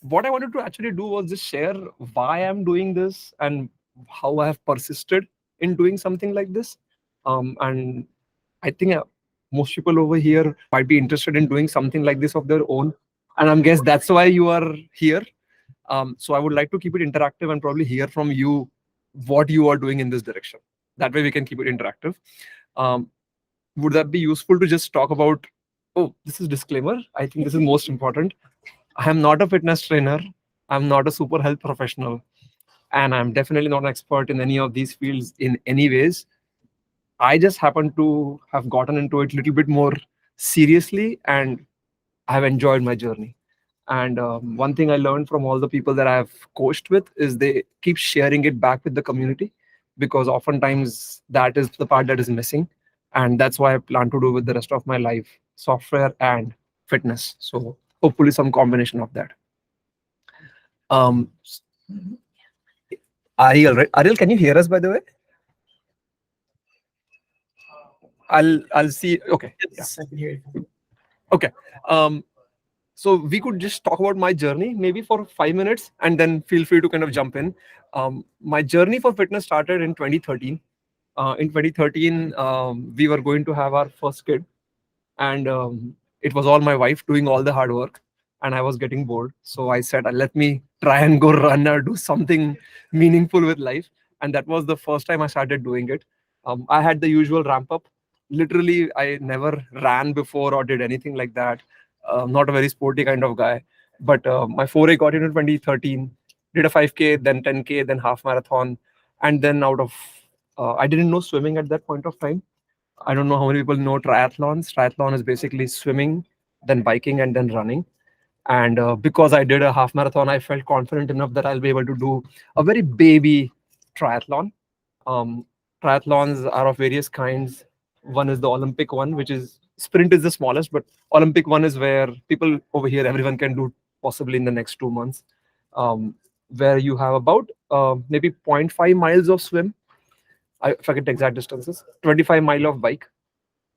what I wanted to actually do was just share why I'm doing this and how I have persisted in doing something like this. And I think most people over here might be interested in doing something like this of their own. And I'm guess that's why you are here. So I would like to keep it interactive and probably hear from you what you are doing in this direction. That way we can keep it interactive. Um, would that be useful to just talk about? Oh, this is disclaimer. I think this is most important. I am not a fitness trainer. I'm not a super health professional. And I'm definitely not an expert in any of these fields in any ways. I just happen to have gotten into it a little bit more seriously and I've enjoyed my journey. And one thing I learned from all the people that I've coached with is they keep sharing it back with the community because oftentimes that is the part that is missing. And that's why I plan to do with the rest of my life, software and fitness. So hopefully some combination of that. Um, Ariel, right? Ariel, can you hear us by the way? I'll see. Okay. Yes, I can hear you. Okay. Um, so we could just talk about my journey maybe for 5 minutes and then feel free to kind of jump in. My journey for fitness started in 2013. In 2013, we were going to have our first kid, and it was all my wife doing all the hard work, and I was getting bored. So I said, let me try and go run or do something meaningful with life. And that was the first time I started doing it. I had the usual ramp up. Literally, I never ran before or did anything like that. Not a very sporty kind of guy. But my foray got into 2013, did a 5K, then 10K, then half marathon. And then I didn't know swimming at that point of time. I don't know how many people know triathlons. Triathlon is basically swimming, then biking, and then running. And because I did a half marathon, I felt confident enough that I'll be able to do a very baby triathlon. Um, Triathlons are of various kinds. One is the Olympic one, which is sprint is the smallest, but Olympic one is where people over here, everyone can do possibly in the next 2 months, where you have about maybe 0.5 miles of swim. I forget the exact distances, 25 mile of bike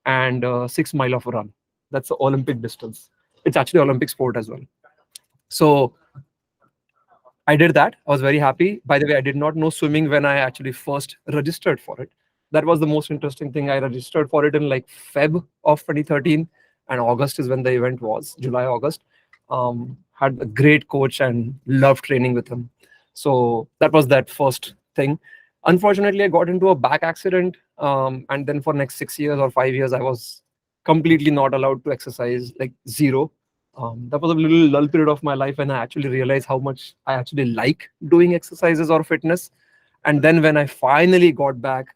and 6 mile of run. That's the Olympic distance. It's actually Olympic sport as well. So I did that. I was very happy. By the way, I did not know swimming when I actually first registered for it. That was the most interesting thing. I registered for it in like Feb of 2013, and August is when the event was, July, August. Had a great coach and loved training with him. So that was that first thing. Unfortunately, I got into a back accident, and then for next 6 years or 5 years, I was completely not allowed to exercise, like zero. That was a little lull period of my life when I actually realized how much I actually like doing exercises or fitness. And then when I finally got back,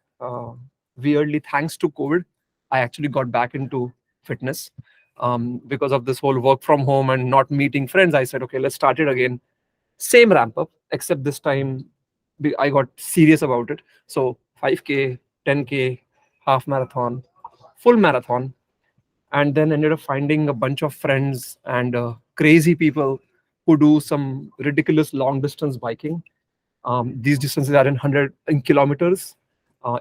weirdly, thanks to COVID, I actually got back into fitness. Because of this whole work from home and not meeting friends, I said, okay, let's start it again. Same ramp up, except this time I got serious about it. So 5K, 10K, half marathon, full marathon, and then ended up finding a bunch of friends and crazy people who do some ridiculous long distance biking. These distances are in 100 in kilometers.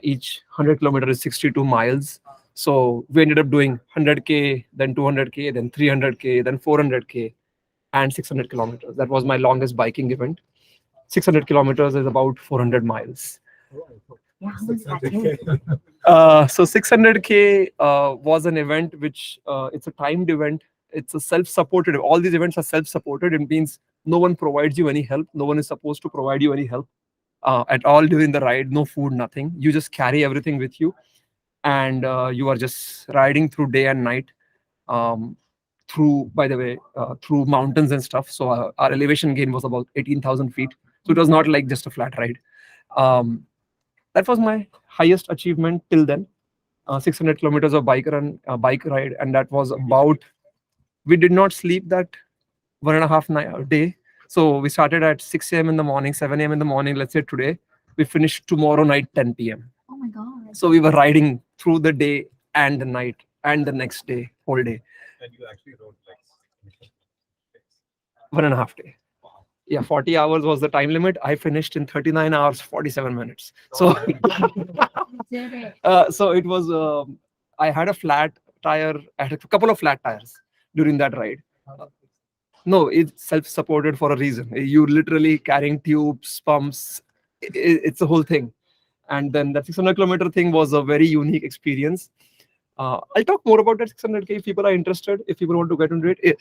Each 100 kilometer is 62 miles. So we ended up doing 100K, then 200K, then 300K, then 400K, and 600 kilometers. That was my longest biking event. 600 kilometers is about 400 miles. So 600K was an event which it's a timed event. It's a self-supported. All these events are self-supported. It means no one provides you any help. No one is supposed to provide you any help at all during the ride. No food, nothing. You just carry everything with you, and you are just riding through day and night. Um, Through, by the way, through mountains and stuff. So our elevation gain was about 18,000 feet. So it was not like just a flat ride. Um, that was my highest achievement till then. 600 kilometers of bike ride, and that was about. We did not sleep that 1.5 night day. So we started at 6 a.m. in the morning, 7 a.m. in the morning. Let's say today, we finished tomorrow night 10 p.m. Oh my God. So we were riding through the day and the night and the next day, whole day. And you actually wrote like 1.5 day. Yeah, 40 hours was the time limit. I finished in 39 hours, 47 minutes. So, Did it. so it was, I had a flat tire, I had a couple of flat tires during that ride. No, it's self-supported for a reason. You literally carrying tubes, pumps. It's a whole thing. And then that 600-kilometer thing was a very unique experience. I'll talk more about that 600K if people are interested. If people want to get into it,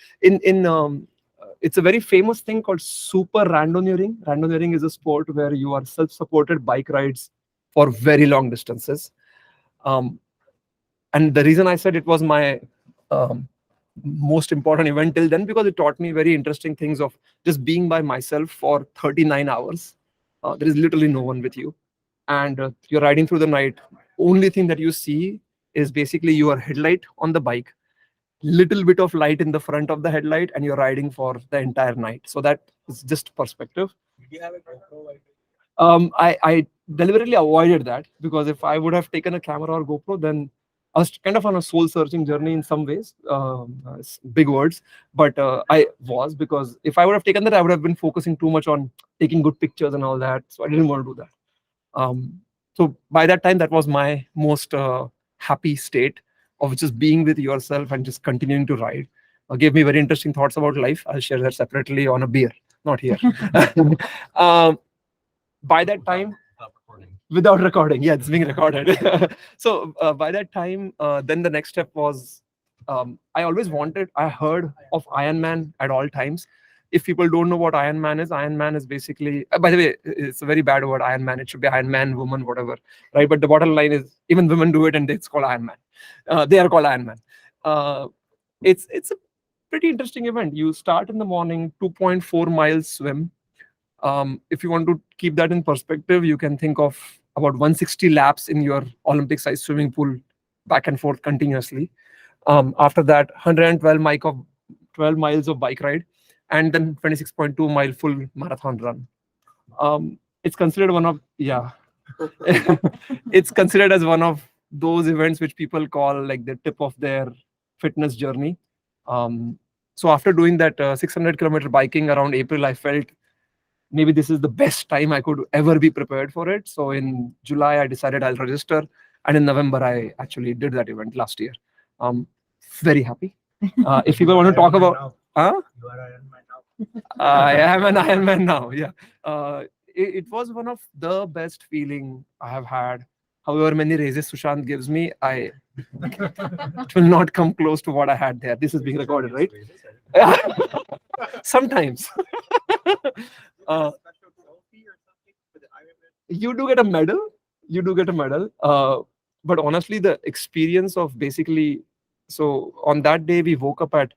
it's a very famous thing called super randonneuring. Randonneuring is a sport where you are self-supported bike rides for very long distances. Um, and the reason I said it was my um, most important event till then, because it taught me very interesting things of just being by myself for 39 hours. There is literally no one with you, and you're riding through the night. Only thing that you see is basically your headlight on the bike, little bit of light in the front of the headlight, and you're riding for the entire night. So that is just perspective. Did you have a GoPro while I deliberately avoided that, because if I would have taken a camera or GoPro, then I was kind of on a soul searching journey in some ways. It's big words, but I was, because if I would have taken that, I would have been focusing too much on taking good pictures and all that. So I didn't want to do that. So by that time, that was my most happy state of just being with yourself and just continuing to ride. Gave me very interesting thoughts about life. I'll share that separately on a beer, not here. um, by that time, stop recording? without recording, yeah, it's being recorded. So by that time, then the next step was, I heard of Ironman at all times. If people don't know what Ironman is basically, by the way, it's a very bad word, Ironman. It should be Ironman, woman, whatever, right? But the bottom line is, even women do it, and it's called Ironman. They are called Ironman. It's a pretty interesting event. You start in the morning, 2.4 miles swim. If you want to keep that in perspective, you can think of about 160 laps in your Olympic-sized swimming pool, back and forth continuously. After that, 12 miles of bike ride, and then 26.2-mile full marathon run. It's considered one of, yeah, it's considered as one of those events which people call like the tip of their fitness journey. So after doing that 600-kilometer biking around April, I felt maybe this is the best time I could ever be prepared for it. So in July, I decided I'll register. And in November, I actually did that event last year. Very happy. If people want to talk about, huh? You are Iron Man now. I am an Ironman now. Yeah. It was one of the best feeling I have had. However many raises Sushant gives me, it will not come close to what I had there. This is being recorded, right? Sometimes. Special trophy or something for the Ironman? You do get a medal. You do get a medal. But honestly, the experience of basically, so on that day, we woke up at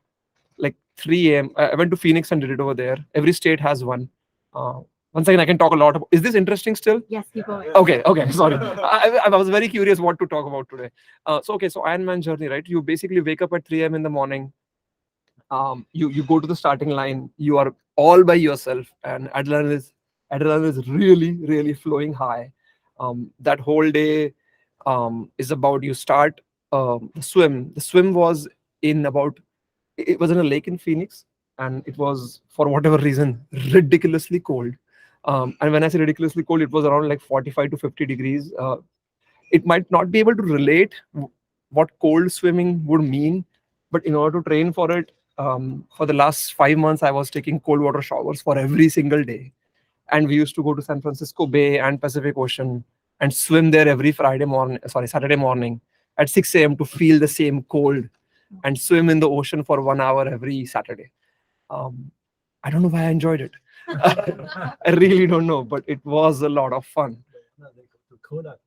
like 3 a.m. I went to Phoenix and did it over there. Every state has one. One second, I can talk a lot about. Is this interesting still? Yes, keep going. Okay, sorry. I was very curious what to talk about today. So Ironman journey, right? You basically wake up at 3 a.m. in the morning. You go to the starting line. You are all by yourself, and adrenaline is really, really flowing high. That whole day is about, you start the swim. The swim was in about, it was in a lake in Phoenix, and it was, for whatever reason, ridiculously cold. And when I say ridiculously cold, it was around like 45 to 50 degrees. It might not be able to relate what cold swimming would mean, but in order to train for it, for the last 5 months, I was taking cold water showers for every single day. And we used to go to San Francisco Bay and Pacific Ocean and swim there every Saturday morning at 6 a.m. to feel the same cold, and swim in the ocean for 1 hour every Saturday. I don't know why I enjoyed it. I really don't know, but it was a lot of fun. No, they go to Kodak.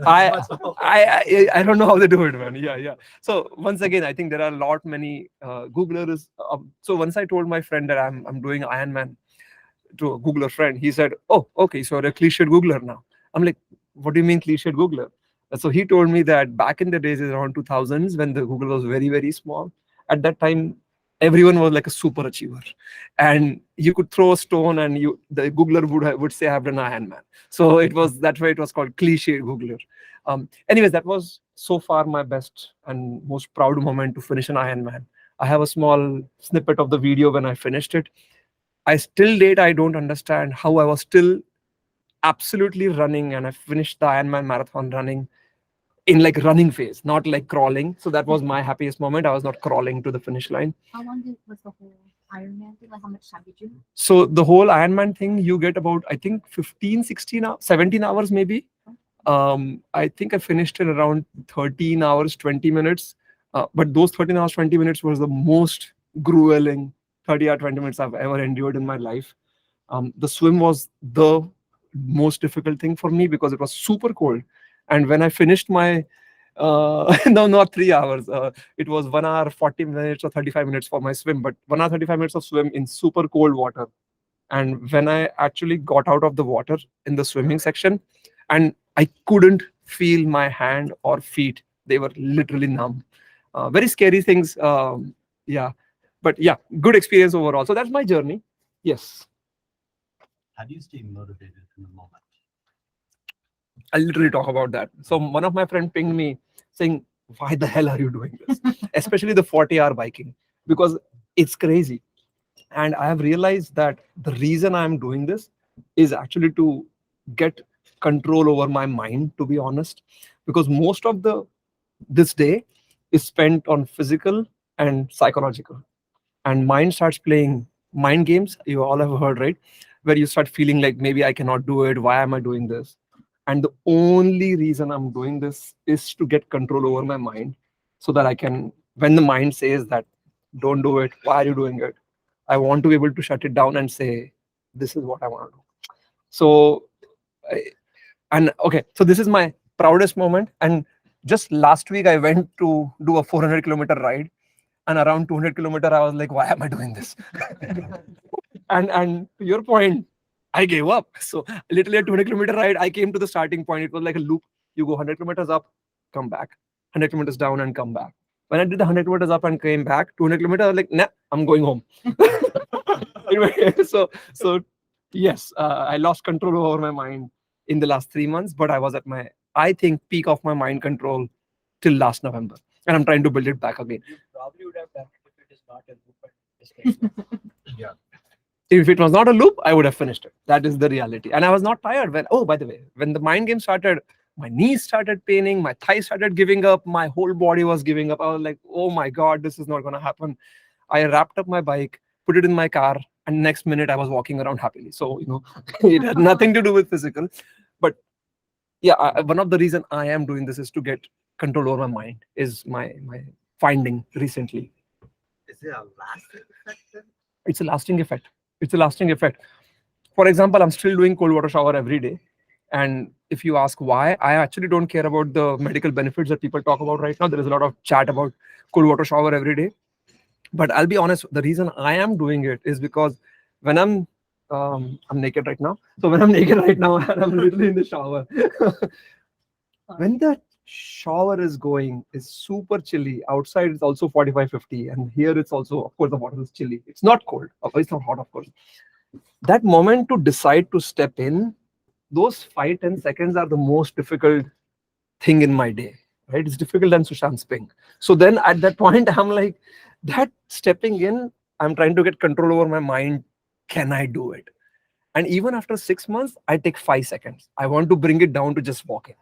I don't know how they do it, man. Yeah. So once again, I think there are a lot many Googlers. So once I told my friend that I'm doing Ironman to a Googler friend, he said, "Oh, okay, so you're a cliched Googler now." I'm like, "What do you mean cliched Googler?" So he told me that back in the days around 2000s, when the Google was very, very small, at that time, everyone was like a super achiever, and you could throw a stone and the Googler would say, "I've done Ironman." So that's why it was called cliche Googler. Anyways, that was so far my best and most proud moment to finish an Ironman. I have a small snippet of the video when I finished it. I don't understand how I was still absolutely running, and I finished the Ironman marathon running in like running phase, not like crawling. So that was my happiest moment. I was not crawling to the finish line. How long was the whole Ironman thing? Like how much time did you? So the whole Ironman thing, you get about, I think, 15, 16 hours, 17 hours maybe. I think I finished in around 13 hours, 20 minutes. But those 13 hours, 20 minutes was the most grueling 30 or 20 minutes I've ever endured in my life. The swim was the most difficult thing for me because it was super cold. And when I finished my, no, not 3 hours. It was 1 hour, 40 minutes or 35 minutes for my swim, but 1 hour, 35 minutes of swim in super cold water. And when I actually got out of the water in the swimming section, and I couldn't feel my hand or feet, they were literally numb. Very scary things. Yeah. But yeah, good experience overall. So that's my journey. Yes. How do you stay motivated in the moment? I'll literally talk about that. So one of my friends pinged me saying, why the hell are you doing this? Especially the 40-hour biking, because it's crazy. And I have realized that the reason I'm doing this is actually to get control over my mind, to be honest, because most of this day is spent on physical and psychological. And mind starts playing mind games. You all have heard, right? Where you start feeling like maybe I cannot do it. Why am I doing this? And the only reason I'm doing this is to get control over my mind so that I can, when the mind says that, don't do it, why are you doing it? I want to be able to shut it down and say, this is what I want to do. So, so this is my proudest moment. And just last week, I went to do a 400-kilometer ride. And around 200 kilometer, I was like, why am I doing this? and to your point, I gave up. So literally a 200-kilometer ride, I came to the starting point. It was like a loop. You go 100 kilometers up, come back, 100 kilometers down and come back. When I did the 100 kilometers up and came back, 200 kilometers, I was like, nah, I'm going home. Anyway, so yes, I lost control over my mind in the last 3 months, but I was at my, I think, peak of my mind control till last November. And I'm trying to build it back again. You probably would have done it if it is not a loop and just yeah. If it was not a loop, I would have finished it. That is the reality. And I was not tired when, oh, by the way, when the mind game started, my knees started paining, my thighs started giving up, my whole body was giving up. I was like, oh my God, this is not going to happen. I wrapped up my bike, put it in my car, and next minute I was walking around happily. So, it had nothing to do with physical. But yeah, one of the reasons I am doing this is to get control over my mind, is my finding recently. Is it a lasting effect then? It's a lasting effect. It's a lasting effect. For example, I'm still doing cold water shower every day. And if you ask why, I actually don't care about the medical benefits that people talk about right now. There is a lot of chat about cold water shower every day. But I'll be honest, the reason I am doing it is because when I'm naked right now. So when I'm naked right now, and I'm literally in the shower. When the shower is going, it's super chilly. Outside it's also 45, 50. And here it's also, of course, the water is chilly. It's not cold. It's not hot, of course. That moment to decide to step in, those 5-10 seconds are the most difficult thing in my day, right? It's difficult than Sushant's ping. So then at that point, I'm like, that stepping in, I'm trying to get control over my mind. Can I do it? And even after 6 months, I take 5 seconds. I want to bring it down to just walking.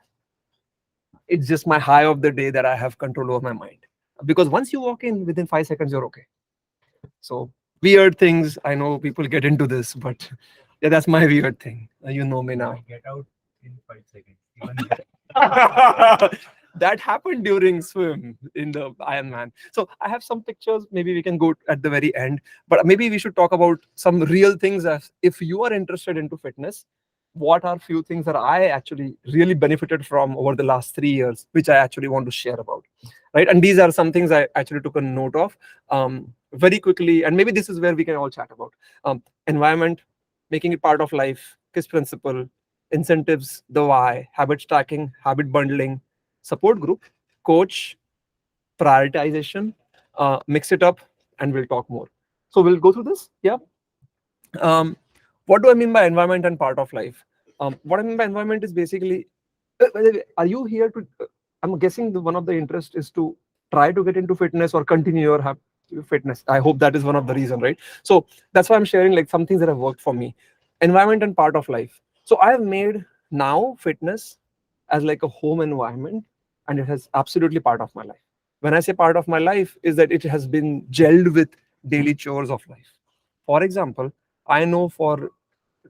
It's just my high of the day that I have control over my mind. Because once you walk in, within 5 seconds, you're okay. So weird things. I know people get into this, but yeah, that's my weird thing. You know me now. I get out in 5 seconds. Even That happened during swim in the Ironman. So I have some pictures. Maybe we can go at the very end. But maybe we should talk about some real things. As if you are interested into fitness, what are few things that I actually really benefited from over the last 3 years, which I actually want to share about, right? And these are some things I actually took a note of very quickly. And maybe this is where we can all chat about environment, making it part of life, KISS principle, incentives, the why, habit tracking, habit bundling, support group, coach, prioritization, mix it up, and we'll talk more. So we'll go through this. Yeah. What do I mean by environment and part of life? What I mean by environment is basically, by the way, are you here to, I'm guessing one of the interest is to try to get into fitness or continue your fitness. I hope that is one of the reasons, right? So that's why I'm sharing like some things that have worked for me. Environment and part of life. So I have made now fitness as like a home environment, and it has absolutely part of my life. When I say part of my life, is that it has been gelled with daily chores of life. For example, I know for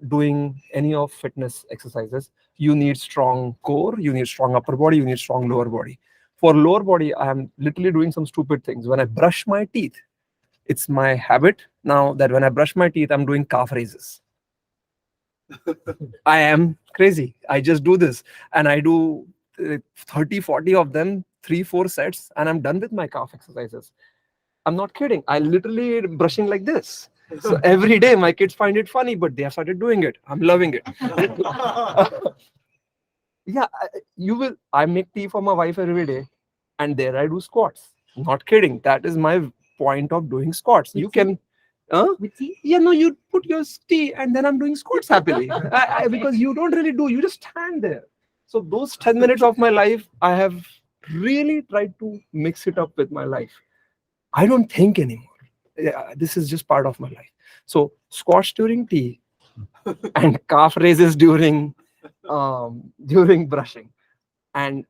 doing any of fitness exercises, you need strong core, you need strong upper body, you need strong lower body. For lower body, I am literally doing some stupid things. When I brush my teeth, it's my habit now that when I brush my teeth, I'm doing calf raises. I am crazy. I just do this and I do 30, 40 of them, 3, 4 sets, and I'm done with my calf exercises. I'm not kidding. I literally brushing like this. So every day my kids find it funny, but they have started doing it. I'm loving it. Yeah, you will. I make tea for my wife every day, and there I do squats. Not kidding. That is my point of doing squats. You can, With tea? yeah, no, you put your tea, and then I'm doing squats happily. Because you don't really do. You just stand there. So those 10 minutes of my life, I have really tried to mix it up with my life. I don't think anymore. Yeah, this is just part of my life. So squats during tea and calf raises during brushing, and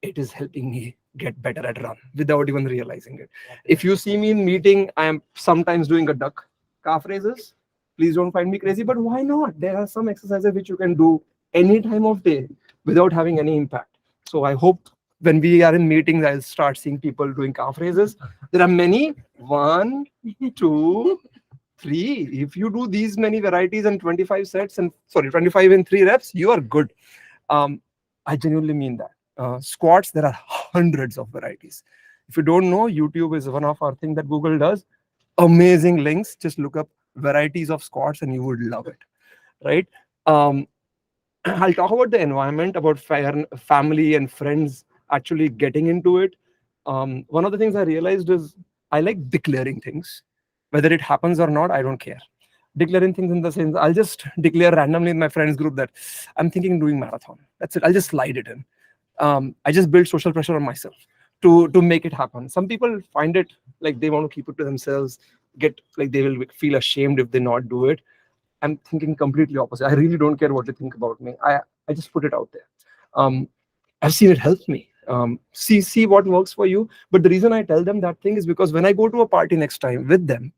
it is helping me get better at run without even realizing it. If you see me in meeting, I am sometimes doing a duck calf raises. Please don't find me crazy, but why not? There are some exercises which you can do any time of day without having any impact. So I hope when we are in meetings, I'll start seeing people doing calf raises. There are many. 1, 2, 3. If you do these many varieties and 25 sets and 25 in 3 reps, you are good. I genuinely mean that. Squats, there are hundreds of varieties. If you don't know, YouTube is one of our things that Google does. Amazing links. Just look up varieties of squats and you would love it, right? I'll talk about the environment, about family and friends actually getting into it. One of the things I realized is I like declaring things. Whether it happens or not, I don't care. Declaring things in the sense, I'll just declare randomly in my friends group that I'm thinking doing marathon. That's it. I'll just slide it in. I just build social pressure on myself to make it happen. Some people find it like they want to keep it to themselves, get like they will feel ashamed if they not do it. I'm thinking completely opposite. I really don't care what they think about me. I just put it out there. I've seen it help me. See what works for you. But the reason I tell them that thing is because when I go to a party next time with them,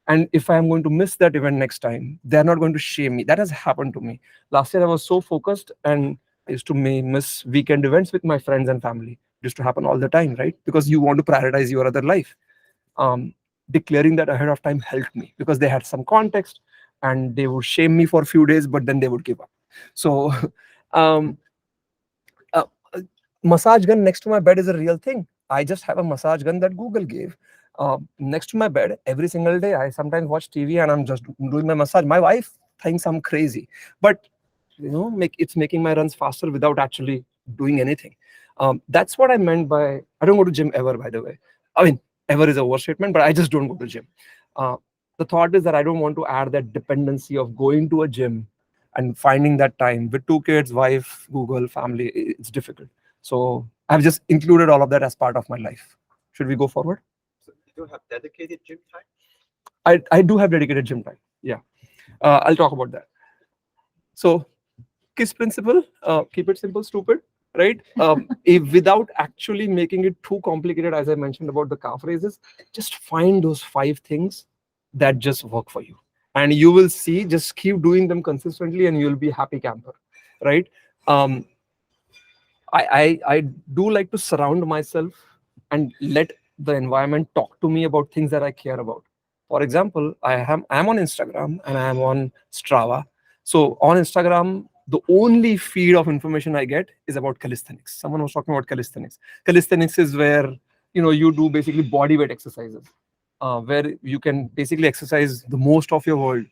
and if I am going to miss that event next time, they're not going to shame me. That has happened to me. Last year I was so focused and I used to miss weekend events with my friends and family. It used to happen all the time, right? Because you want to prioritize your other life. Declaring that ahead of time helped me because they had some context and they would shame me for a few days, but then they would give up. So um, massage gun next to my bed is a real thing. I just have a massage gun that Google gave next to my bed every single day. I sometimes watch TV and I'm just doing my massage. My wife thinks I'm crazy, but it's making my runs faster without actually doing anything. That's what I meant by I don't go to gym ever. By the way, I mean ever is a overstatement, but I just don't go to gym. The thought is that I don't want to add that dependency of going to a gym and finding that time with 2 kids, wife, Google, family. It's difficult. So I've just included all of that as part of my life. Should we go forward? So you do have dedicated gym time? I do have dedicated gym time. Yeah. I'll talk about that. So KISS principle, keep it simple, stupid, right? If without actually making it too complicated, as I mentioned about the calf raises, just find those 5 things that just work for you. And you will see, just keep doing them consistently and you'll be a happy camper, right? I do like to surround myself and let the environment talk to me about things that I care about. For example, I'm on Instagram and I'm on Strava. So on Instagram, the only feed of information I get is about calisthenics. Someone was talking about calisthenics. Calisthenics is where you do basically body weight exercises, where you can basically exercise the most of your world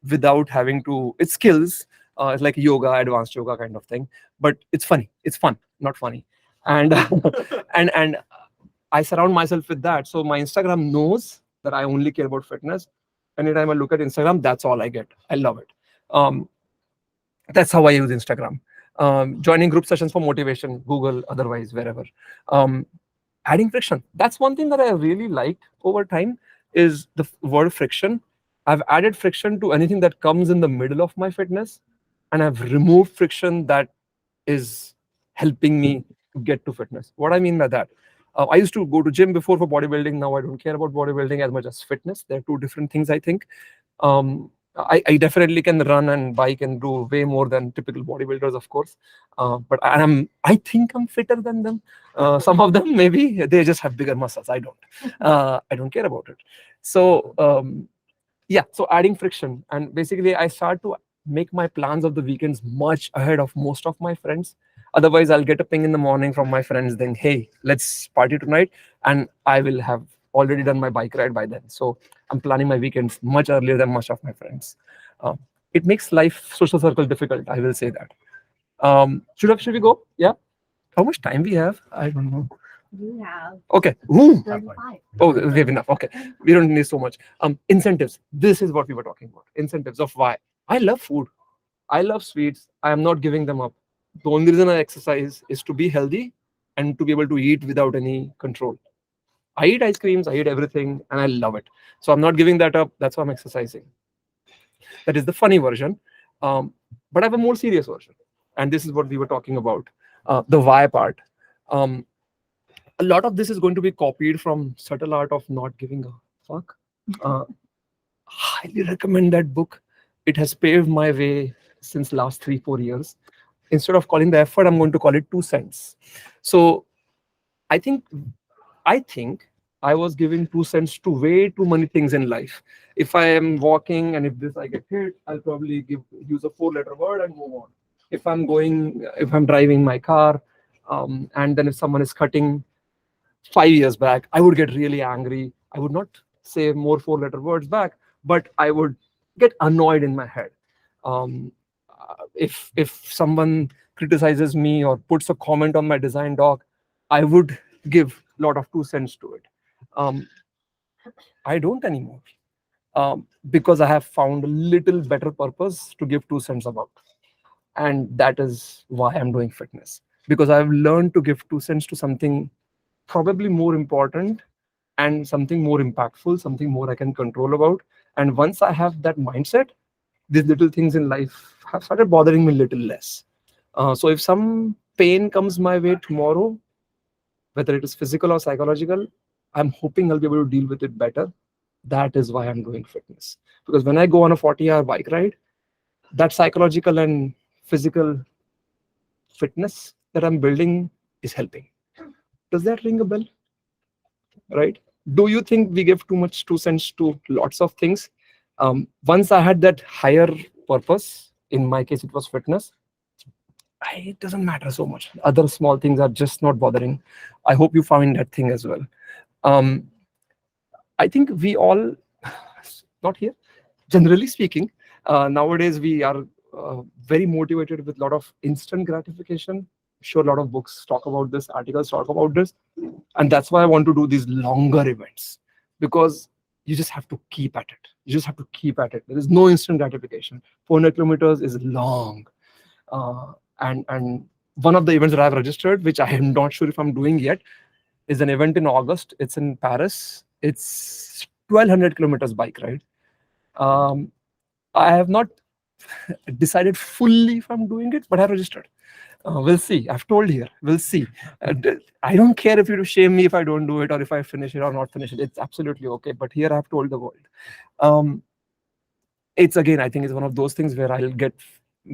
without having to. It's skills. It's like yoga, advanced yoga kind of thing. But it's funny. It's fun, not funny. And and I surround myself with that. So my Instagram knows that I only care about fitness. Anytime I look at Instagram, that's all I get. I love it. That's how I use Instagram. Joining group sessions for motivation, Google, otherwise, wherever. Adding friction. That's one thing that I really liked over time is the word friction. I've added friction to anything that comes in the middle of my fitness, and I've removed friction that is helping me to get to fitness. What I mean by that, I used to go to gym before for bodybuilding. Now I don't care about bodybuilding as much as fitness. They're 2 different things, I think. I definitely can run and bike and do way more than typical bodybuilders, of course. I think I'm fitter than them. Some of them maybe they just have bigger muscles. I don't. I don't care about it. So yeah, so adding friction, and basically I start to make my plans of the weekends much ahead of most of my friends. Otherwise, I'll get a ping in the morning from my friends saying, "Hey, let's party tonight," and I will have already done my bike ride by then. So I'm planning my weekends much earlier than much of my friends. It makes life social circle difficult. I will say that. Should we go? Yeah. How much time we have? I don't know. You have Okay. Ooh. 35. Oh, we have enough. Okay. We don't need so much. Incentives. This is what we were talking about. Incentives of why. I love food. I love sweets. I am not giving them up. The only reason I exercise is to be healthy and to be able to eat without any control. I eat ice creams, I eat everything, and I love it. So I'm not giving that up. That's why I'm exercising. That is the funny version. But I have a more serious version. And this is what we were talking about, the why part. A lot of this is going to be copied from Subtle Art of Not Giving a Fuck. Highly recommend that book. It has paved my way since last 3-4 years. Instead of calling the effort, I'm going to call it 2 cents. So I think I was giving 2 cents to way too many things in life. If I am walking and if this I get hit, I'll probably use a 4-letter word and move on. If I'm driving my car, and then if someone is cutting 5 years back, I would get really angry. I would not say more 4-letter words back, but I would get annoyed in my head. If someone criticizes me or puts a comment on my design doc, I would give a lot of 2 cents to it. I don't anymore, because I have found a little better purpose to give 2 cents about. And that is why I'm doing fitness, because I've learned to give 2 cents to something probably more important and something more impactful, something more I can control about. And once I have that mindset, these little things in life have started bothering me a little less. So if some pain comes my way tomorrow, whether it is physical or psychological, I'm hoping I'll be able to deal with it better. That is why I'm doing fitness. Because when I go on a 40-hour bike ride, that psychological and physical fitness that I'm building is helping. Does that ring a bell? Right? Do you think we give too much 2 cents to lots of things? Once I had that higher purpose, in my case, it was fitness, it doesn't matter so much. Other small things are just not bothering. I hope you find that thing as well. I think we all, not here, generally speaking, nowadays we are very motivated with a lot of instant gratification. Sure, a lot of books talk about this, articles talk about this. And that's why I want to do these longer events, because you just have to keep at it. You just have to keep at it. There is no instant gratification. 400 kilometers is long. And one of the events that I've registered, which I am not sure if I'm doing yet, is an event in August. It's in Paris. It's 1,200 kilometers bike ride. I have not decided fully if I'm doing it, but I registered. We'll see. I've told here. We'll see. I don't care if you shame me if I don't do it or if I finish it or not finish it. It's absolutely okay. But here I've told the world. It's again, I think it's one of those things where I'll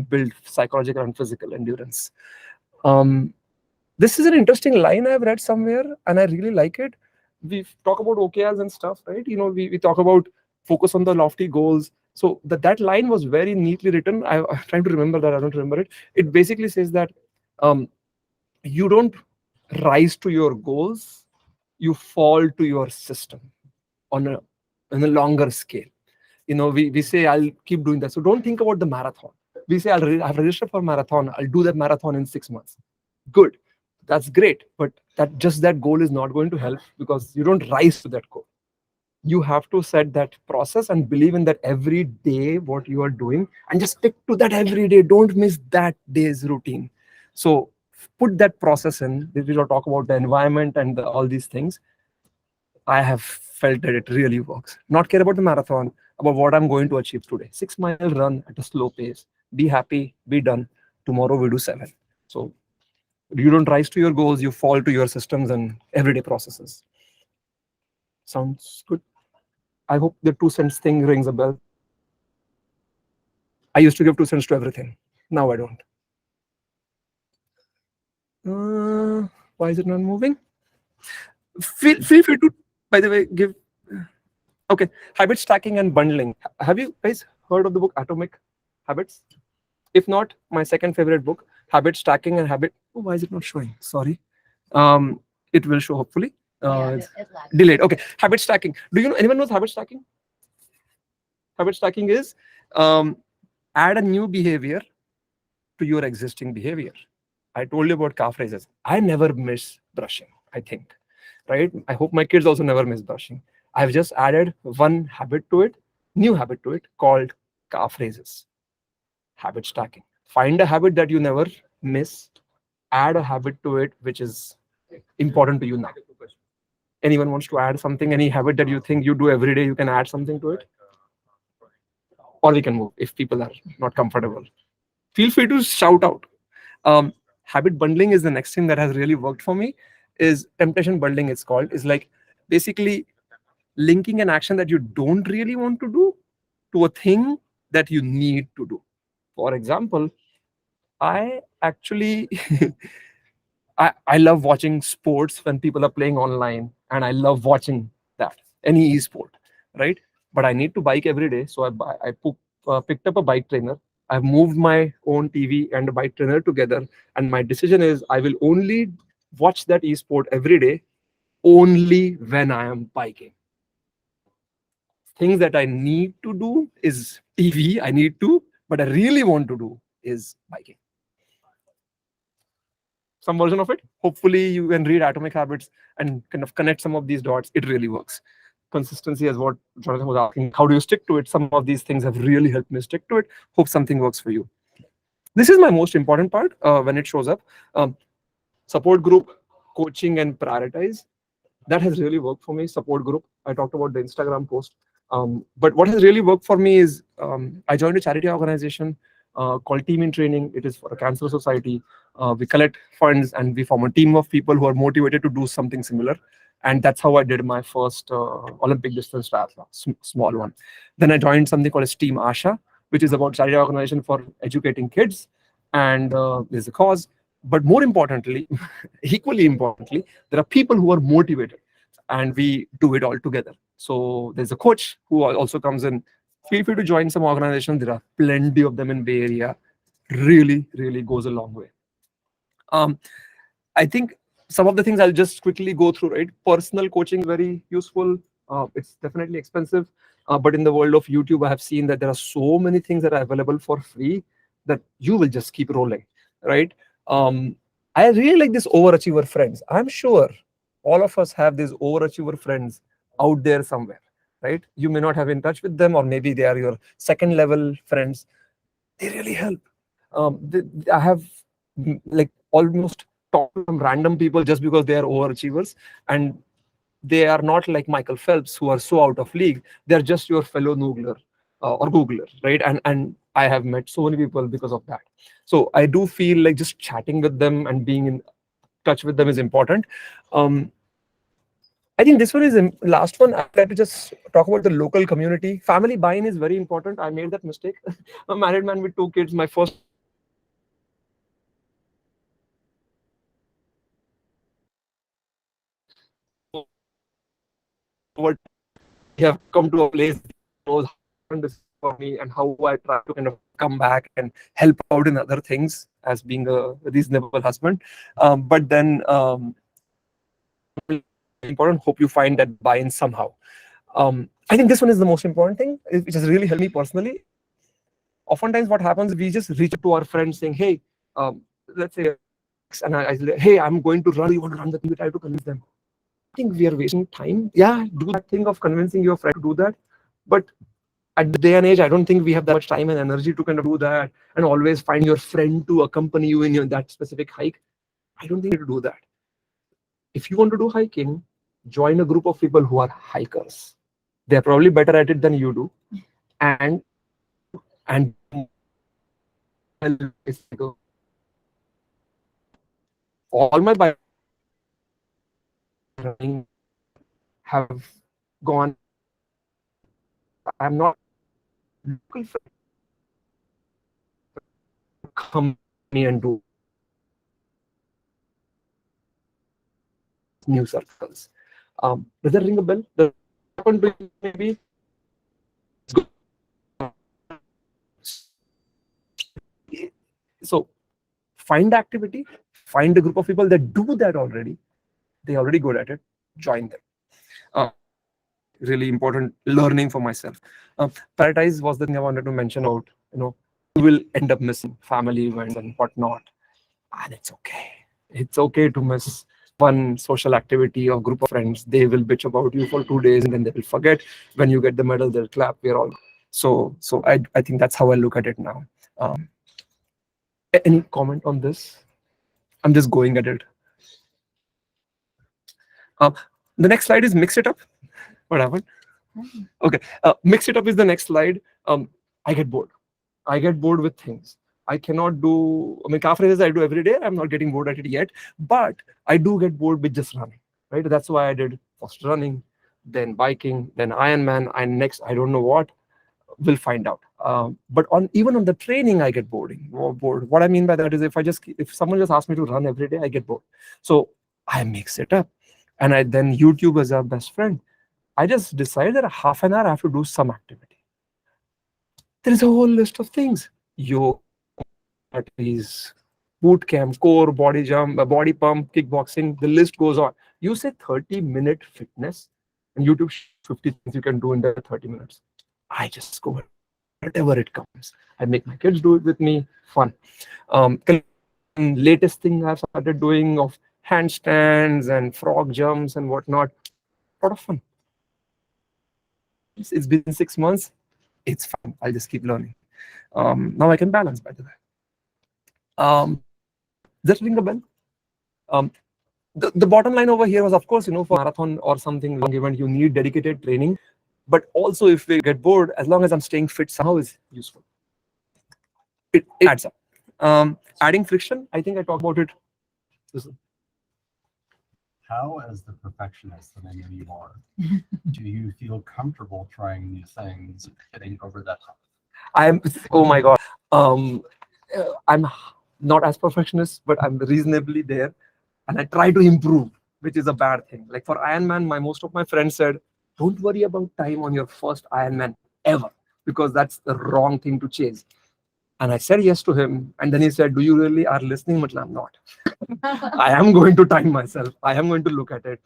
build psychological and physical endurance. This is an interesting line I've read somewhere, and I really like it. We talk about OKRs and stuff, right? We talk about focus on the lofty goals. So that line was very neatly written. I'm trying to remember that. I don't remember it. It basically says that you don't rise to your goals, you fall to your system on a longer scale. We say I'll keep doing that. So don't think about the marathon. We say I've registered for a marathon. I'll do that marathon in 6 months. Good. That's great. But that goal is not going to help, because you don't rise to that goal. You have to set that process and believe in that every day what you are doing, and just stick to that every day. Don't miss that day's routine. So put that process in. We will talk about the environment and all these things. I have felt that it really works. Not care about the marathon, about what I'm going to achieve today. 6-mile run at a slow pace. Be happy, be done. Tomorrow we do 7. So you don't rise to your goals, you fall to your systems and everyday processes. Sounds good. I hope the 2 cents thing rings a bell. I used to give 2 cents to everything. Now I don't. Why is it not moving? Feel free to, by the way, give. Okay, habit stacking and bundling. Have you guys heard of the book Atomic Habits? If not, my second favorite book, Habit Stacking and Habit. Oh, why is it not showing? Sorry. It will show hopefully. It's It lags. delayed. Okay, habit stacking. Do you know anyone knows habit stacking? Habit stacking is add a new behavior to your existing behavior. I told you about calf raises. I never miss brushing, I think. Right? I hope my kids also never miss brushing. I've just added one habit to it, new habit to it called calf raises. Habit stacking. Find a habit that you never miss, add a habit to it which is important to you now. Anyone wants to add something, any habit that you think you do every day, you can add something to it? Or we can move if people are not comfortable. Feel free to shout out. Habit bundling is the next thing that has really worked for me. Is temptation bundling, it's called. Is like basically linking an action that you don't really want to do to a thing that you need to do. For example, I actually I love watching sports when people are playing online, and I love watching that, any esport, right? But I need to bike every day, so picked up a bike trainer. I've moved my own TV and a bike trainer together, and my decision is I will only watch that esport every day, only when I am biking. Things that I need to do is TV, I need to, but I really want to do is biking. Some version of it. Hopefully, you can read Atomic Habits and kind of connect some of these dots. It really works. Consistency is what Jonathan was asking. How do you stick to it? Some of these things have really helped me stick to it. Hope something works for you. This is my most important part when it shows up. Support group, coaching, and prioritize. That has really worked for me. Support group. I talked about the Instagram post. But what has really worked for me is I joined a charity organization called Team in Training. It is for a cancer society. We collect funds and we form a team of people who are motivated to do something similar. And that's how I did my first Olympic distance triathlon, small one. Then I joined something called as Team Asha, which is about charity organization for educating kids. And there's a cause. But more importantly, equally importantly, there are people who are motivated and we do it all together. So there's a coach who also comes in. Feel free to join some organization. There are plenty of them in Bay Area. Really, really goes a long way. I think some of the things I'll just quickly go through, right? Personal coaching, very useful. It's definitely expensive. But in the world of YouTube, I have seen that there are so many things that are available for free that you will just keep rolling, right? I really like this overachiever friends. I'm sure all of us have these overachiever friends out there somewhere, right? You may not have in touch with them, or maybe they are your second level friends. They really help. I have like almost talked to some random people just because they are overachievers, and they are not like Michael Phelps who are so out of league. They're just your fellow Noogler or Googler, right? And I have met so many people because of that. So I do feel like just chatting with them and being in touch with them is important. I think this one is the last one. I'd like to just talk about the local community. Family buy-in is very important. I made that mistake. I'm a married man with 2 kids. My first what we have come to a place that knows how this for me and how I try to kind of come back and help out in other things as being a reasonable husband. But then important. Hope you find that buy-in somehow. I think this one is the most important thing, which has really helped me personally. Oftentimes, what happens, we just reach out to our friends saying, "Hey, let's say," and I say, "Hey, I'm going to run. You want to run the thing?" We try to convince them. I think we are wasting time. Yeah, do that thing of convincing your friend to do that. But at the day and age, I don't think we have that much time and energy to kind of do that and always find your friend to accompany you in that specific hike. I don't think you to do that. If you want to do hiking, join a group of people who are hikers. They're probably better at it than you do. And all my bike running have gone. I'm not local friend. come and do new circles. Does that ring a bell? Does that happen to you maybe? So find the activity, find a group of people that do that already. They're already good at it. Join them. Really important learning for myself. Prioritize was the thing I wanted to mention about, you will end up missing family events and whatnot. And it's okay. It's okay to miss one social activity or group of friends. They will bitch about you for 2 days and then they will forget. When you get the medal, they'll clap. We're all so I think that's how I look at it now. Any comment on this? I'm just going at it. The next slide is mix it up. What happened? Okay, mix it up is the next slide. I get bored. I get bored with things. I cannot do, calf raises I do every day. I'm not getting bored at it yet, but I do get bored with just running, right? That's why I did first running, then biking, then Ironman, and next, I don't know what, we'll find out. But even on the training, I get bored. What I mean by that is if someone just asks me to run every day, I get bored. So I mix it up. And then YouTube is our best friend. I just decided that half an hour I have to do some activity. There is a whole list of things. Yoga, boot camp, core, body jump, body pump, kickboxing, the list goes on. You say 30-minute fitness, and YouTube 50 things you can do in the 30 minutes. I just go whatever it comes. I make my kids do it with me, fun. Latest thing I've started doing of handstands and frog jumps and whatnot, a lot of fun. It's been 6 months. It's fun. I'll just keep learning. Now I can balance, by the way. Does that ring a bell? The bottom line over here was, of course, for marathon or something long event, you need dedicated training. But also, if we get bored, as long as I'm staying fit, somehow is useful. It adds up. Adding friction, I think I talked about it. How, as the perfectionist that I know you are, do you feel comfortable trying new things, getting over that hump? Oh my God. I'm not as perfectionist, but I'm reasonably there. And I try to improve, which is a bad thing. Like for Ironman, most of my friends said, don't worry about time on your first Ironman ever, because that's the wrong thing to chase. And I said yes to him. And then he said, do you really are listening? But I'm not. I am going to time myself. I am going to look at it.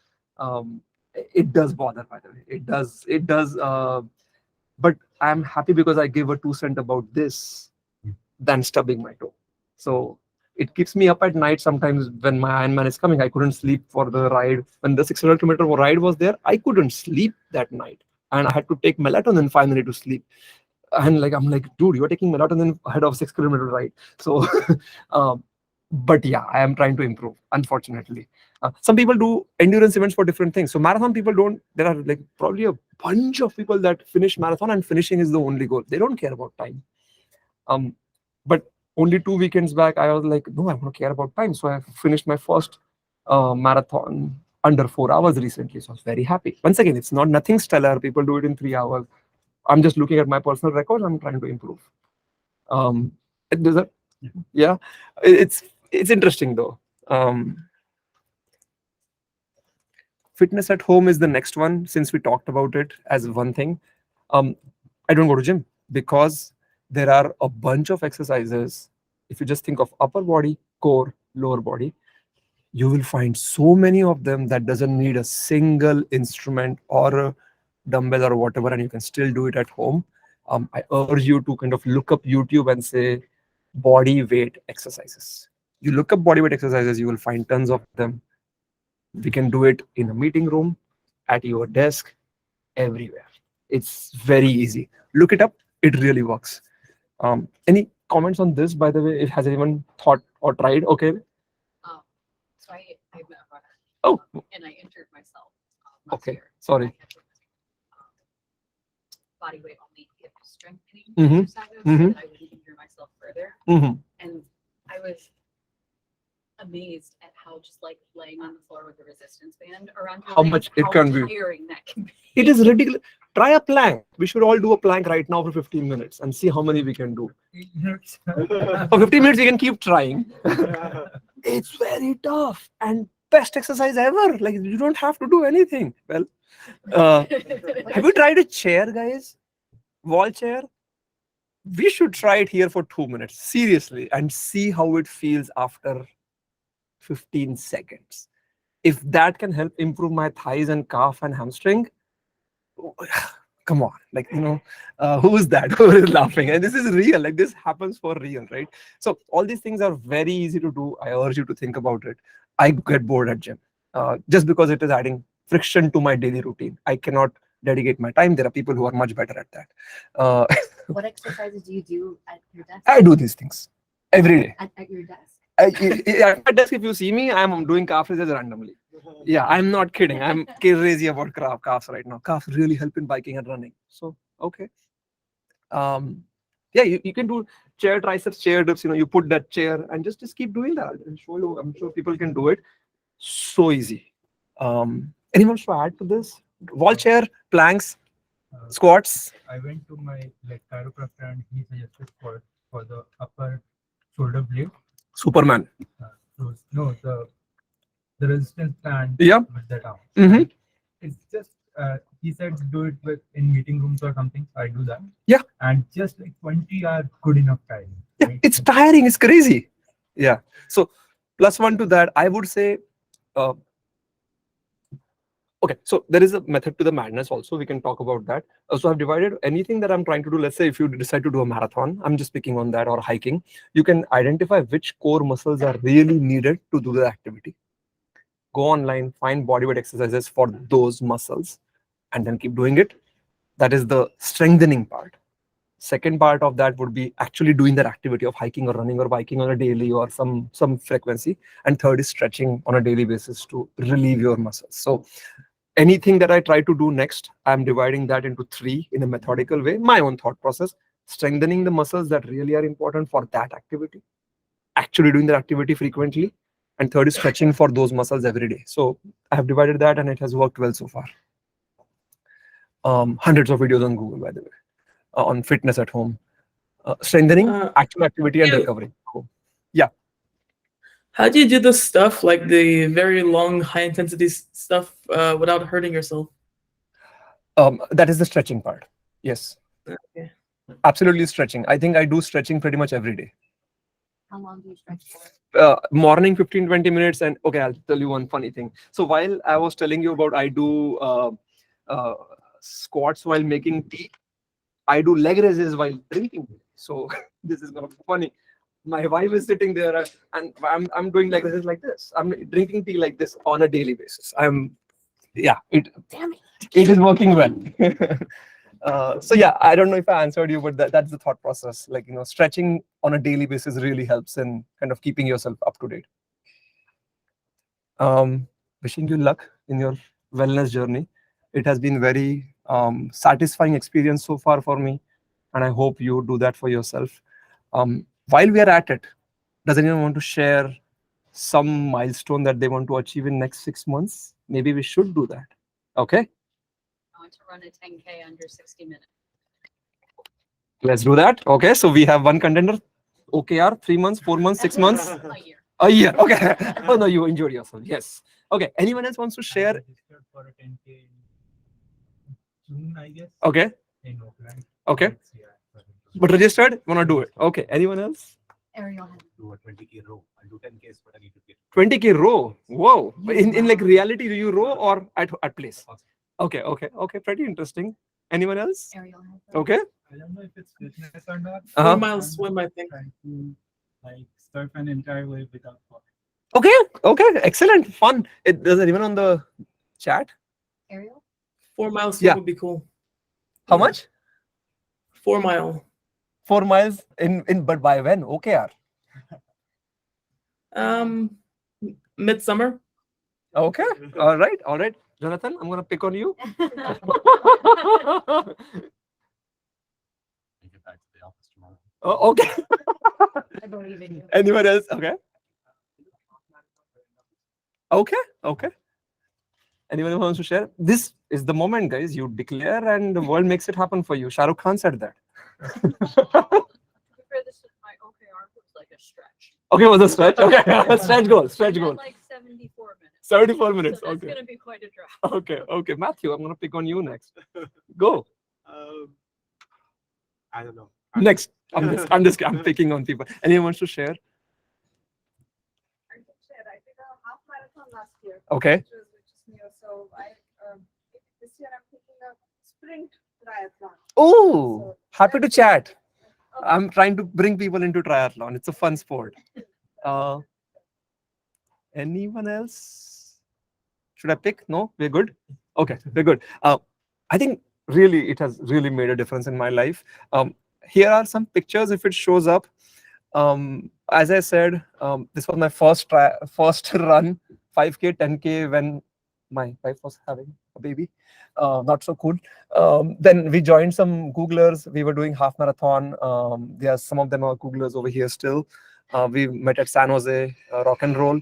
It does bother, by the way. It does. But I'm happy because I gave a 2 cents about this than stubbing my toe. So it keeps me up at night sometimes when my Ironman is coming. I couldn't sleep for the ride. When the 600-kilometer ride was there, I couldn't sleep that night. And I had to take melatonin finally to sleep. And I'm like, dude, you're taking melatonin ahead of 6-kilometer ride. So, but yeah, I am trying to improve, unfortunately. Some people do endurance events for different things. So marathon people don't, there are probably a bunch of people that finish marathon and finishing is the only goal. They don't care about time. But only 2 weekends back, I was like, no, I don't care about time. So I finished my first marathon under 4 hours recently. So I was very happy. Once again, it's nothing stellar. People do it in 3 hours. I'm just looking at my personal records. I'm trying to improve. Yeah, it's interesting though. Fitness at home is the next one, since we talked about it as one thing. I don't go to gym because there are a bunch of exercises. If you just think of upper body, core, lower body, you will find so many of them that doesn't need a single instrument or a dumbbell or whatever, and you can still do it at home. I urge you to kind of look up YouTube and say body weight exercises. You look up body weight exercises, you will find tons of them. We can do it in a meeting room, at your desk, everywhere. It's very easy. Look it up. It really works. Any comments on this, by the way? Has anyone thought or tried? Okay. So I met a runner. Oh. And I injured myself. Okay. Year. Sorry. I had to, body weight only hip strengthening exercises so that I wouldn't injure myself further. And I was amazed at how just laying on the floor with a resistance band around your how leg, much it can be. Tiring that can be. It is ridiculous. Try a plank. We should all do a plank right now for 15 minutes and see how many we can do. For 15 minutes, we can keep trying. It's very tough and best exercise ever. Like, you don't have to do anything. Well, have you tried a chair, guys? Wall chair? We should try it here for 2 minutes, seriously, and see how it feels after 15 seconds. If that can help improve my thighs and calf and hamstring, come on, like, who is that? Who is laughing? And this is real, like this happens for real, right? So all these things are very easy to do. I urge you to think about it. I get bored at gym just because it is adding friction to my daily routine. I cannot dedicate my time. There are people who are much better at that. What exercises do you do at your desk? I do these things every day. At your desk? At my desk, if you see me, I'm doing calf raises randomly. Yeah, I'm not kidding. I'm crazy about calves right now. Calves really help in biking and running. So, okay. Yeah, you can do chair triceps, chair dips. You put that chair and just keep doing that. I'll show you. I'm sure people can do it. So easy. Anyone wants to add to this? Wall chair, planks, squats. I went to my chiropractor and he suggested for the upper shoulder blade. Superman. No, the resistance band Yeah. with the arm. Mhm. It's just he said do it in meeting rooms or something. I do that. Yeah. And just 20 are good enough time. Yeah, right? it's tiring. It's crazy. Yeah. So +1 to that, I would say. Okay, so there is a method to the madness also. We can talk about that. So I've divided anything that I'm trying to do. Let's say if you decide to do a marathon, I'm just picking on that, or hiking, you can identify which core muscles are really needed to do the activity. Go online, find bodyweight exercises for those muscles, and then keep doing it. That is the strengthening part. Second part of that would be actually doing that activity of hiking or running or biking on a daily or some frequency. And third is stretching on a daily basis to relieve your muscles. So anything that I try to do next, I'm dividing that into 3 in a methodical way, my own thought process. Strengthening the muscles that really are important for that activity, actually doing that activity frequently, and third is stretching for those muscles every day. So I have divided that and it has worked well so far. Hundreds of videos on Google, by the way, on fitness at home, strengthening, actual activity, and recovery. Cool. Yeah. How do you do the stuff, like the very long, high-intensity stuff, without hurting yourself? That is the stretching part. Yes. Okay. Absolutely stretching. I think I do stretching pretty much every day. How long do you stretch for? Morning 15-20 minutes. And okay, I'll tell you one funny thing. So while I was telling you about I do squats while making tea, I do leg raises while drinking tea. So this is gonna be funny. My wife is sitting there and I'm doing leg raises like this. I'm drinking tea like this on a daily basis. Damn it. It is working well. So yeah, I don't know if I answered you, but that's the thought process. Like, stretching on a daily basis really helps in kind of keeping yourself up to date. Wishing you luck in your wellness journey. It has been very satisfying experience so far for me, and I hope you do that for yourself. While we are at it, does anyone want to share some milestone that they want to achieve in next 6 months? Maybe we should do that. Okay. I want to run a 10K under 60 minutes. Let's do that. Okay, so we have one contender. OKR, 3 months, 4 months, 6 months, A year. a year. Okay. Oh no, you enjoyed yourself. Yes. Okay. Anyone else wants to share? I registered for a 10K in June, I guess. Okay. In Oakland. Okay. Let's see, But registered, wanna do it. Okay. Anyone else? Ariel has Do a 20K row. I'll do 10Ks, but I need to get 20K row. Whoa. In like reality, do you row or at place? Okay. Pretty interesting. Anyone else? Ariel has Okay. I don't know if it's fitness or not. 4-mile swim, I think. Trying to surf an entire wave without falling. Okay. Excellent. Fun. Does anyone on the chat? Ariel? 4-mile swim Yeah. would be cool. How much? 4-mile. 4 miles in but by when? OKR. Midsummer. Okay. All right. Jonathan, I'm gonna pick on you. get back to the office tomorrow. Oh, okay. I believe in you. Anyone else? Okay. Anyone who wants to share? This is the moment, guys. You declare and the world makes it happen for you. Shah Rukh Khan said that. This is my OKR was like a stretch. Okay, was a stretch? Okay, stretch goal, stretch I had goal. like 74 minutes. 74 minutes, So that's okay. gonna be quite a drop. Okay. Matthew, I'm gonna pick on you next. Go. I don't know. Next. I'm picking on people. Anyone wants to share? I can share. I did a half marathon last year. Okay. Which is new. So this year I'm taking a sprint triathlon. Oh, So happy to chat. Okay. I'm trying to bring people into triathlon. It's a fun sport. Anyone else? Should I pick? No, we're good. Okay, we're good. I think really it has really made a difference in my life. Here are some pictures if it shows up. As I said, this was my first run, 5K, 10K when my wife was having a baby. Not so cool. Then we joined some Googlers. We were doing half marathon. There are some of them are Googlers over here still. We met at San Jose, rock and roll.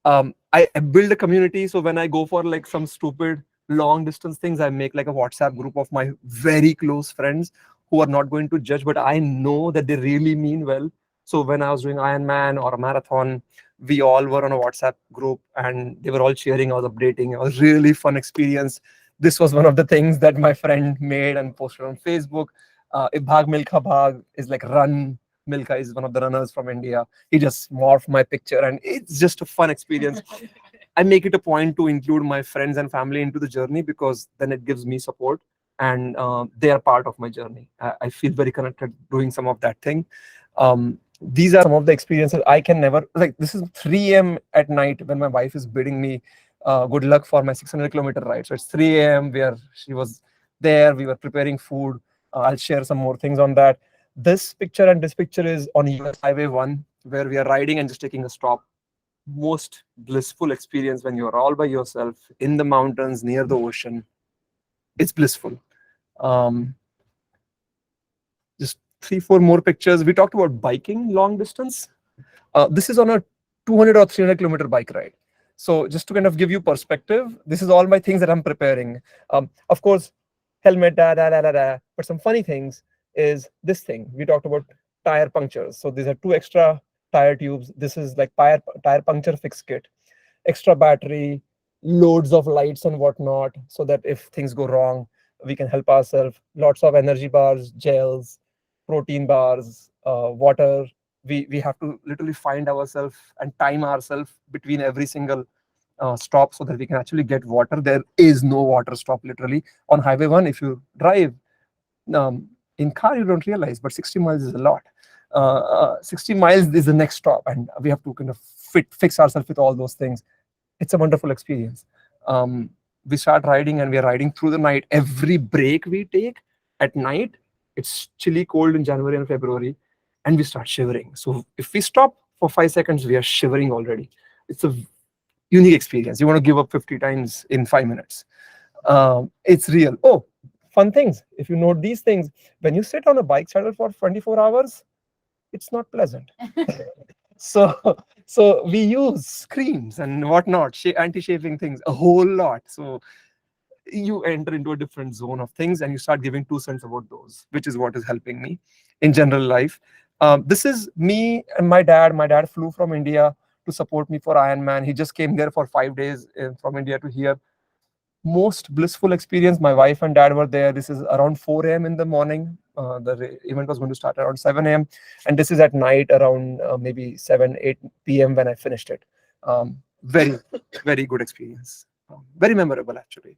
I build a community. So when I go for like some stupid long distance things, I make like a WhatsApp group of my very close friends who are not going to judge, but I know that they really mean well. So when I was doing Ironman or a marathon, we all were on a WhatsApp group and they were all cheering. I was updating. It was really fun experience. This was one of the things that my friend made and posted on Facebook. Bhag Milka Bhag is like run. Milka is one of the runners from India. He just morphed my picture and it's just a fun experience. I make it a point to include my friends and family into the journey because then it gives me support and they are part of my journey. I feel very connected doing some of that thing. These are some of the experiences I can never, like this is 3 a.m. at night when my wife is bidding me good luck for my 600-kilometer ride. So it's 3 a.m. where she was there, we were preparing food. I'll share some more things on that. This picture and this picture is on US Highway 1 where we are riding and just taking a stop. Most blissful experience when you're all by yourself in the mountains near the ocean. It's blissful. Just 3-4 more pictures. We talked about biking long distance. This is on a 200 or 300-kilometer bike ride. So just to kind of give you perspective, this is all my things that I'm preparing. Of course, helmet, but some funny things is this thing. We talked about tire punctures. So these are 2 extra tire tubes. This is like tire puncture fix kit, extra battery, loads of lights and whatnot, so that if things go wrong, we can help ourselves. Lots of energy bars, gels, protein bars, water. We have to literally find ourselves and time ourselves between every single stop so that we can actually get water. There is no water stop literally on Highway 1. If you drive in car, you don't realize, but 60 miles is a lot. 60 miles is the next stop, and we have to kind of fix ourselves with all those things. It's a wonderful experience. We start riding and we are riding through the night. Every break we take at night, it's chilly cold in January and February, and we start shivering. So if we stop for 5 seconds, we are shivering already. It's a unique experience. You want to give up 50 times in 5 minutes. It's real. Oh, fun things. If you note these things, when you sit on a bike saddle for 24 hours, it's not pleasant. So we use creams and whatnot, anti-chafing things, a whole lot. So you enter into a different zone of things and you start giving 2 cents about those, which is what is helping me in general life. This is me and my dad. My dad flew from India to support me for Ironman. He just came there for 5 days from India to here. Most blissful experience. My wife and dad were there. This is around 4 a.m. in the morning. The event was going to start around 7 a.m. And this is at night around maybe 7-8 p.m. when I finished it. Very, very good experience. Very memorable, actually.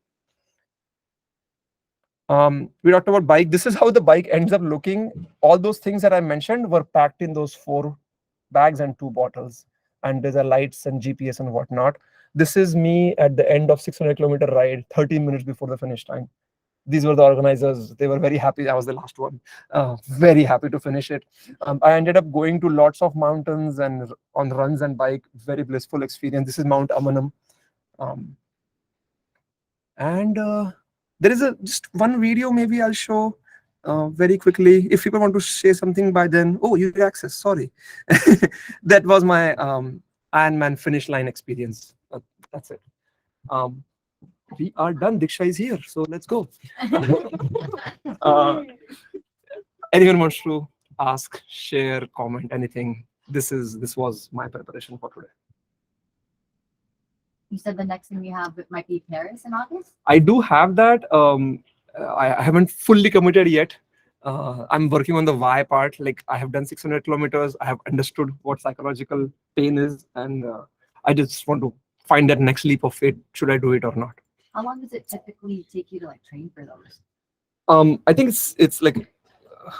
We talked about bike. This is how the bike ends up looking. All those things that I mentioned were packed in those 4 bags and 2 bottles. And there's a lights and GPS and whatnot. This is me at the end of 600-kilometer ride, 13 minutes before the finish time. These were the organizers. They were very happy. I was the last one. Very happy to finish it. I ended up going to lots of mountains and on runs and bike. Very blissful experience. This is Mount Amanam. There is just one video maybe I'll show very quickly. If people want to say something by then. Oh, you access. Sorry. That was my Ironman finish line experience That's it. We are done. Diksha is here, so let's go. Anyone wants to ask, share, comment, anything? This was my preparation for today. You said the next thing we have it might be Paris in August. I do have that. I haven't fully committed yet. I'm working on the why part. Like I have done 600 kilometers. I have understood what psychological pain is, and I just want to find that next leap of faith. Should I do it or not? How long does it typically take you to like train for those? I think it's like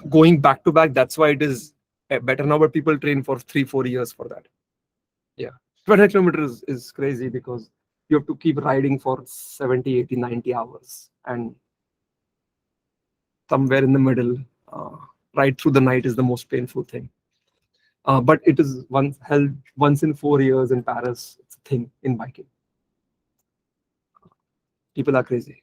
going back to back. That's why it is better now. But people train for 3-4 years for that. Yeah, 20 kilometers is crazy because you have to keep riding for 70, 80, 90 hours, and somewhere in the middle, right through the night is the most painful thing. But it is held once in 4 years in Paris. It's a thing in biking. People are crazy.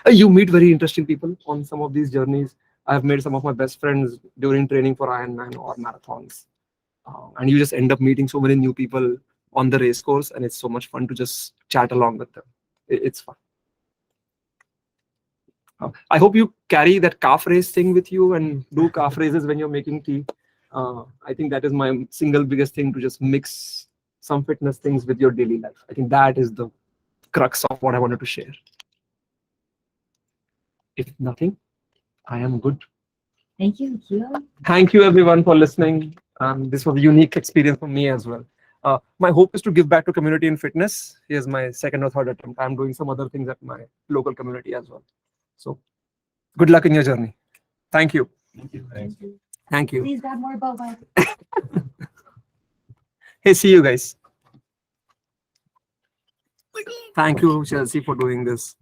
You meet very interesting people on some of these journeys. I have made some of my best friends during training for Ironman or marathons. And you just end up meeting so many new people on the race course, and it's so much fun to just chat along with them. It's fun. I hope you carry that calf race thing with you and do calf races when you're making tea. I think that is my single biggest thing, to just mix some fitness things with your daily life. I think that is the crux of what I wanted to share. If nothing, I am good. Thank you, Nikhil. Thank you everyone for listening. This was a unique experience for me as well. My hope is to give back to community in fitness. Here's my second or third attempt. I'm doing some other things at my local community as well. So good luck in your journey. Thank you. Thank you. Please grab more boba. Hey, see you guys. Thank you, Chelsea, for doing this.